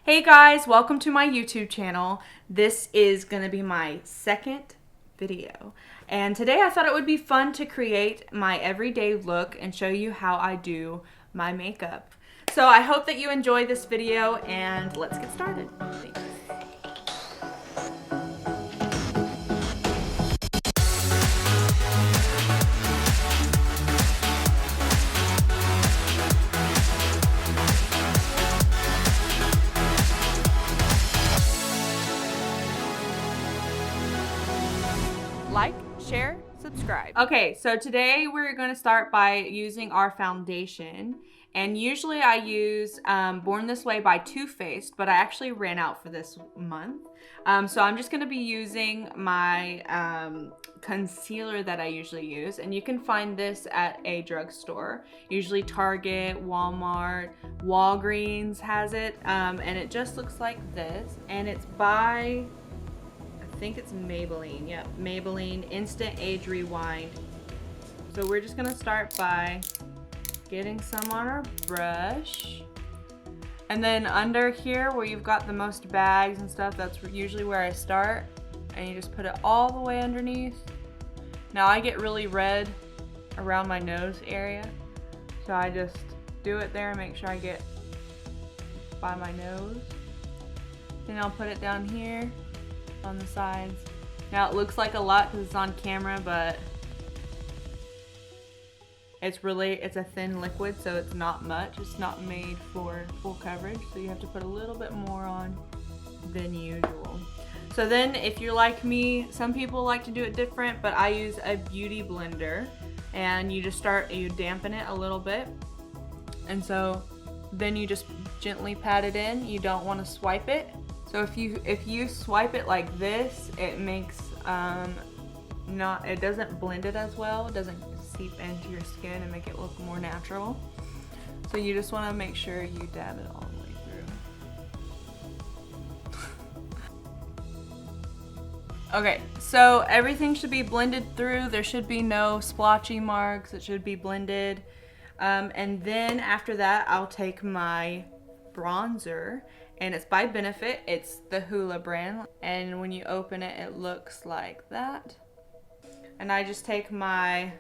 Hey guys, welcome to my YouTube channel. This is going to be my second video. And today I thought it would be fun to create my everyday look and show you how I do my makeup. So I hope that you enjoy this video and let's get started. Thanks. Like, share, subscribe. Okay, so today we're going to start by using our foundation. And usually I use Born This Way by Too Faced, but I actually ran out for this month. So I'm just going to be using my concealer that I usually use. And you can find this at a drugstore. Usually Target, Walmart, Walgreens has it. And it just looks like this. And it's by... I think it's Maybelline. Yep, Maybelline Instant Age Rewind. So we're just gonna start by getting some on our brush. And then under here where you've got the most bags and stuff, that's usually where I start. And you just put it all the way underneath. Now I get really red around my nose area. So I just do it there and make sure I get by my nose. Then I'll put it down here on the sides. Now it looks like a lot because it's on camera, but it's a thin liquid, so it's not much. It's not made for full coverage, so you have to put a little bit more on than usual. So then if you're like me, some people like to do it different, but I use a beauty blender, and you dampen it a little bit, and so then you just gently pat it in. You don't want to swipe it. So if you swipe it like this, it makes it doesn't blend it as well. It doesn't seep into your skin and make it look more natural. So you just want to make sure you dab it all the way through. Okay, so everything should be blended through. There should be no splotchy marks. It should be blended. And then after that, I'll take my bronzer. And it's by Benefit. It's the Hoola brand. And when you open it, it looks like that. And I just take my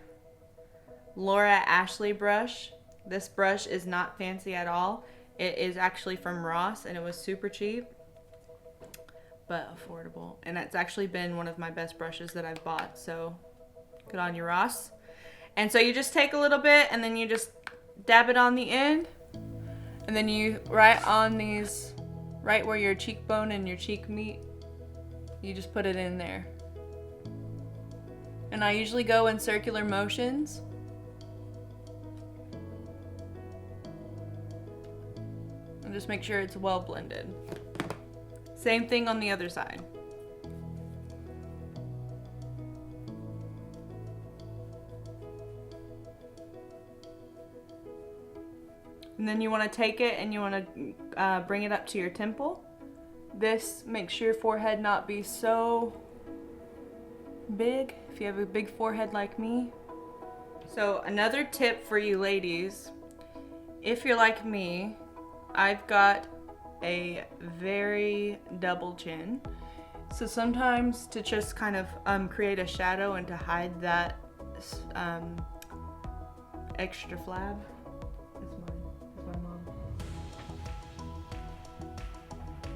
Laura Ashley brush. This brush is not fancy at all. It is actually from Ross, and it was super cheap, but affordable. And it's actually been one of my best brushes that I've bought. So good on you, Ross. And so you just take a little bit, and then you just dab it on the end. And then you, right where your cheekbone and your cheek meet, you just put it in there. And I usually go in circular motions. And just make sure it's well blended. Same thing on the other side. And then you want to take it and you want to bring it up to your temple. This makes your forehead not be so big if you have a big forehead like me. So another tip for you ladies, if you're like me, I've got a very double chin. So sometimes to just kind of create a shadow and to hide that extra flab.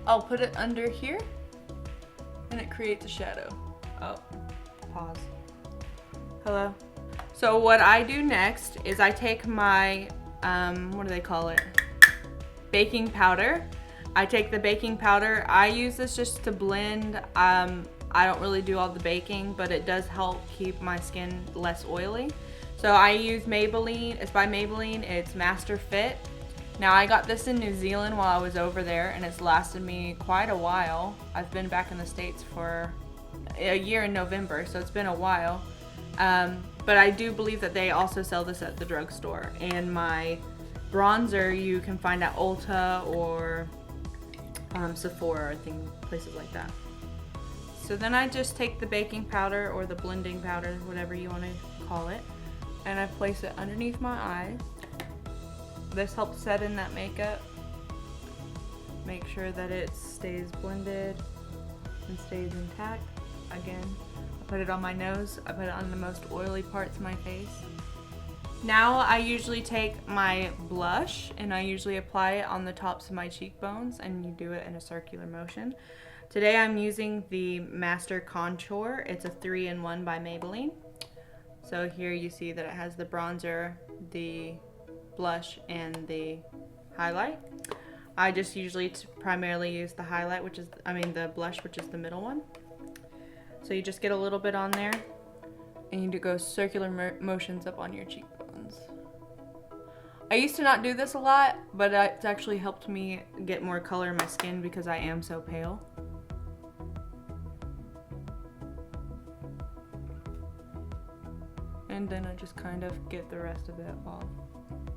I'll put it under here and it creates a shadow. Oh, pause. Hello. So what I do next is I take my, what do they call it? Baking powder. I take the baking powder. I use this just to blend. I don't really do all the baking, but it does help keep my skin less oily. So I use Maybelline. It's by Maybelline. It's Master Fit. Now I got this in New Zealand while I was over there, and it's lasted me quite a while. I've been back in the States for a year in November, so it's been a while. But I do believe that they also sell this at the drugstore. And my bronzer you can find at Ulta or Sephora, places like that. So then I just take the baking powder or the blending powder, whatever you want to call it, and I place it underneath my eyes. This helps set in that makeup. make sure that it stays blended and stays intact. Again, I put it on my nose. I put it on the most oily parts of my face. Now I usually take my blush and I usually apply it on the tops of my cheekbones, and you do it in a circular motion. Today I'm using the Master Contour. It's a 3-in-1 by Maybelline. So here you see that it has the bronzer, the blush, and the highlight. I just usually primarily use the highlight, the blush, which is the middle one. So you just get a little bit on there and you go circular motions up on your cheekbones. I used to not do this a lot, but it's actually helped me get more color in my skin because I am so pale. And then I just kind of get the rest of it off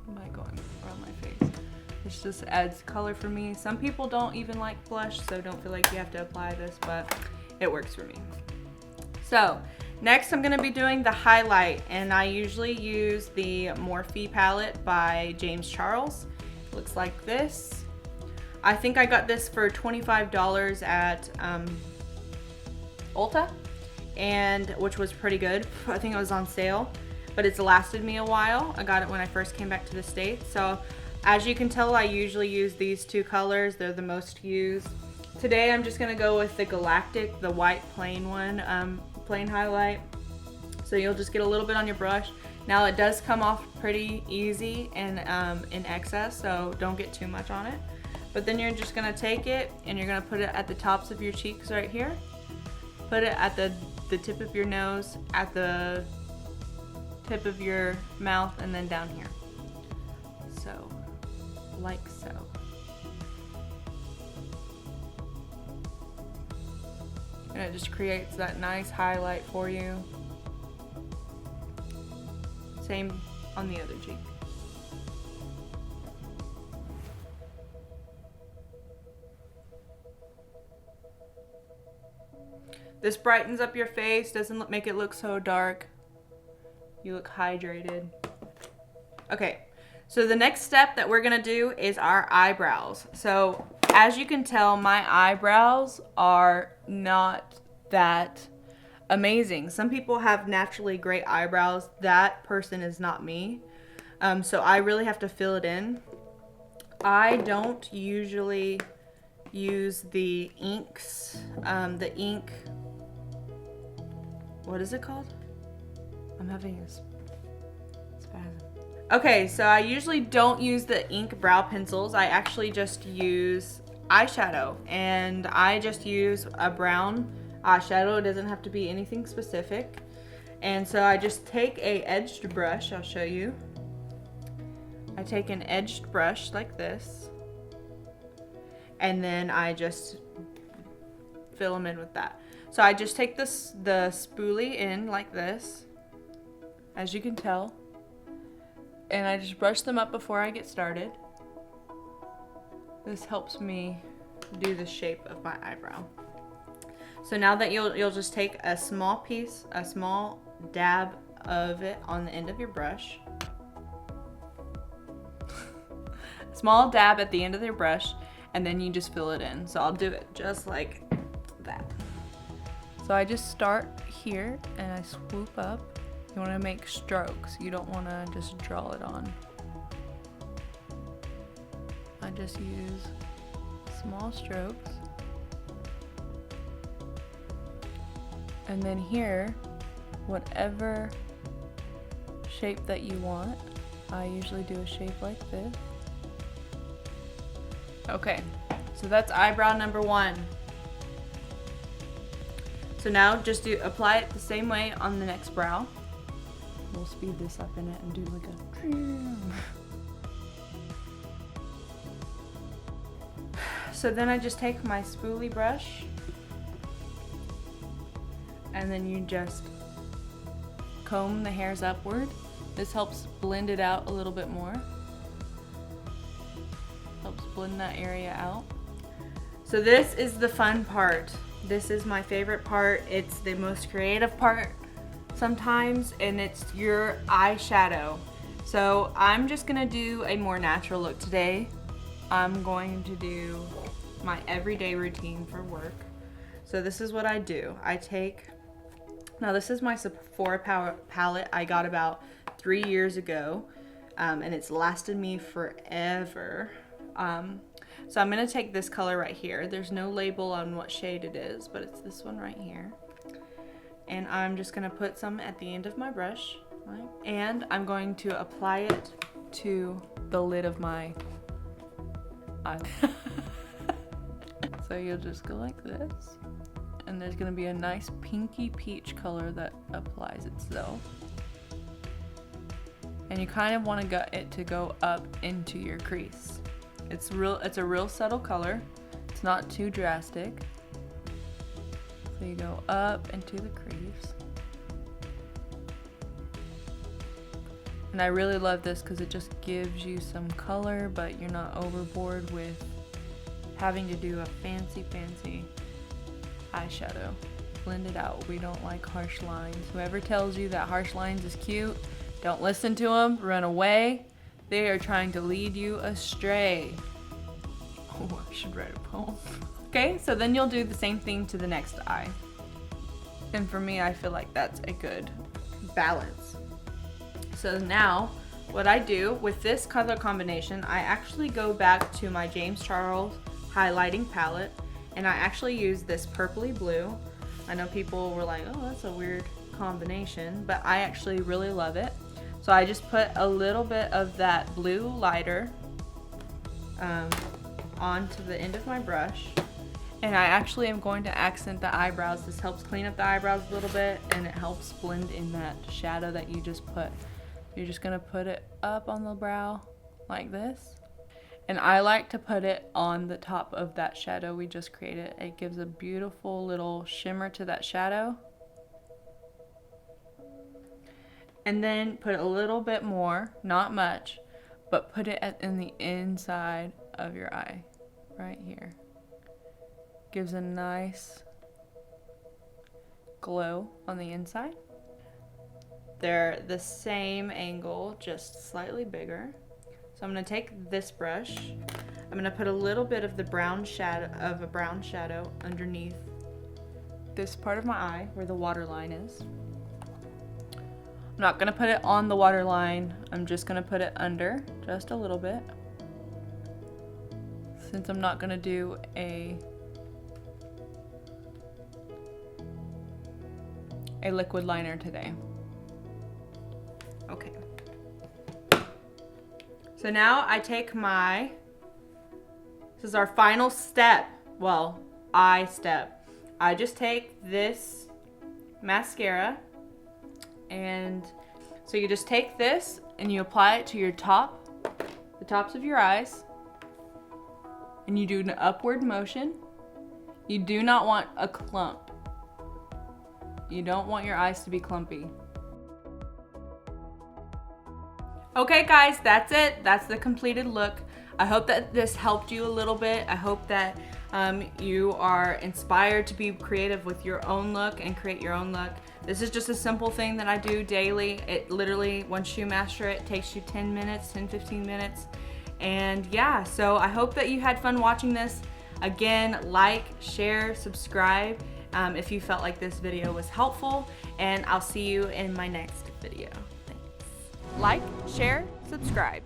by going around my face. This just adds color for me. Some people don't even like blush, so don't feel like you have to apply this, but it works for me. So next I'm gonna be doing the highlight, and I usually use the Morphe palette by James Charles. It looks like this. I think I got this for $25 at Ulta, and which was pretty good. I think it was on sale, but it's lasted me a while. I got it when I first came back to the States. So as you can tell, I usually use these two colors. They're the most used. Today I'm just gonna go with the Galactic, the white plain one, plain highlight. So you'll just get a little bit on your brush. Now it does come off pretty easy and in excess, so don't get too much on it. But then you're just gonna take it and you're gonna put it at the tops of your cheeks right here. Put it at the tip of your nose, at the tip of your mouth, and then down here. So, like so. And it just creates that nice highlight for you. Same on the other cheek. This brightens up your face, doesn't make it look so dark. You look hydrated. Okay, so the next step that we're gonna do is our eyebrows. So as you can tell, my eyebrows are not that amazing. Some people have naturally great eyebrows. That person is not me. So I really have to fill it in. I don't usually use the inks, what is it called? I'm having a spasm. Okay, so I usually don't use the ink brow pencils. I actually just use eyeshadow, and I just use a brown eyeshadow. It doesn't have to be anything specific. And so I just take a edged brush. I'll show you. I take an edged brush like this, and then I just fill them in with that. So I just take the spoolie in like this, as you can tell, and I just brush them up before I get started. This helps me do the shape of my eyebrow. So now that you'll just take a small piece, a small dab of it on the end of your brush. Small dab at the end of your brush, and then you just fill it in. So I'll do it just like that. So I just start here and I swoop up. You want to make strokes. You don't want to just draw it on. I just use small strokes. And then here, whatever shape that you want, I usually do a shape like this. Okay, so that's eyebrow number 1. So now just apply it the same way on the next brow. We'll speed this up in it and do like a... So then I just take my spoolie brush, and then you just comb the hairs upward. This helps blend it out a little bit more. Helps blend that area out. So this is the fun part. This is my favorite part. It's the most creative part sometimes, and it's your eyeshadow. So I'm just gonna do a more natural look today. I'm going to do my everyday routine for work. So this is what I do. Now this is my Sephora palette I got about 3 years ago, and it's lasted me forever. So I'm gonna take this color right here. There's no label on what shade it is, but it's this one right here. And I'm just gonna put some at the end of my brush, right? And I'm going to apply it to the lid of my eye. So you'll just go like this, and there's gonna be a nice pinky peach color that applies itself. And you kind of want to get it to go up into your crease. It's a real subtle color. It's not too drastic. So you go up into the crease. And I really love this because it just gives you some color, but you're not overboard with having to do a fancy eyeshadow. Blend it out. We don't like harsh lines. Whoever tells you that harsh lines is cute, don't listen to them. Run away. They are trying to lead you astray. Oh, I should write a poem. Okay, so then you'll do the same thing to the next eye. And for me, I feel like that's a good balance. So now, what I do with this color combination, I actually go back to my James Charles highlighting palette, and I actually use this purpley blue. I know people were like, oh, that's a weird combination, but I actually really love it. So I just put a little bit of that blue lighter onto the end of my brush. And I actually am going to accent the eyebrows. This helps clean up the eyebrows a little bit, and it helps blend in that shadow that you just put. You're just gonna put it up on the brow like this. And I like to put it on the top of that shadow we just created. It gives a beautiful little shimmer to that shadow. And then put a little bit more, not much, but put it in the inside of your eye, right here. Gives a nice glow on the inside. They're the same angle, just slightly bigger. So I'm gonna take this brush. I'm gonna put a little bit of the brown shadow underneath this part of my eye where the waterline is. I'm not gonna put it on the waterline. I'm just gonna put it under just a little bit, since I'm not gonna do a liquid liner today. Okay. So now I take this is our final step. Well, eye step. I just take this mascara, and so you just take this and you apply it to the tops of your eyes, and you do an upward motion. You do not want a clump. You don't want your eyes to be clumpy. Okay guys, that's it. That's the completed look. I hope that this helped you a little bit. I hope that you are inspired to be creative with your own look and create your own look. This is just a simple thing that I do daily. It literally, once you master it, takes you 10 minutes, 10-15 minutes. And yeah, so I hope that you had fun watching this. Again, like, share, subscribe if you felt like this video was helpful, and I'll see you in my next video. Thanks. Like, share, subscribe.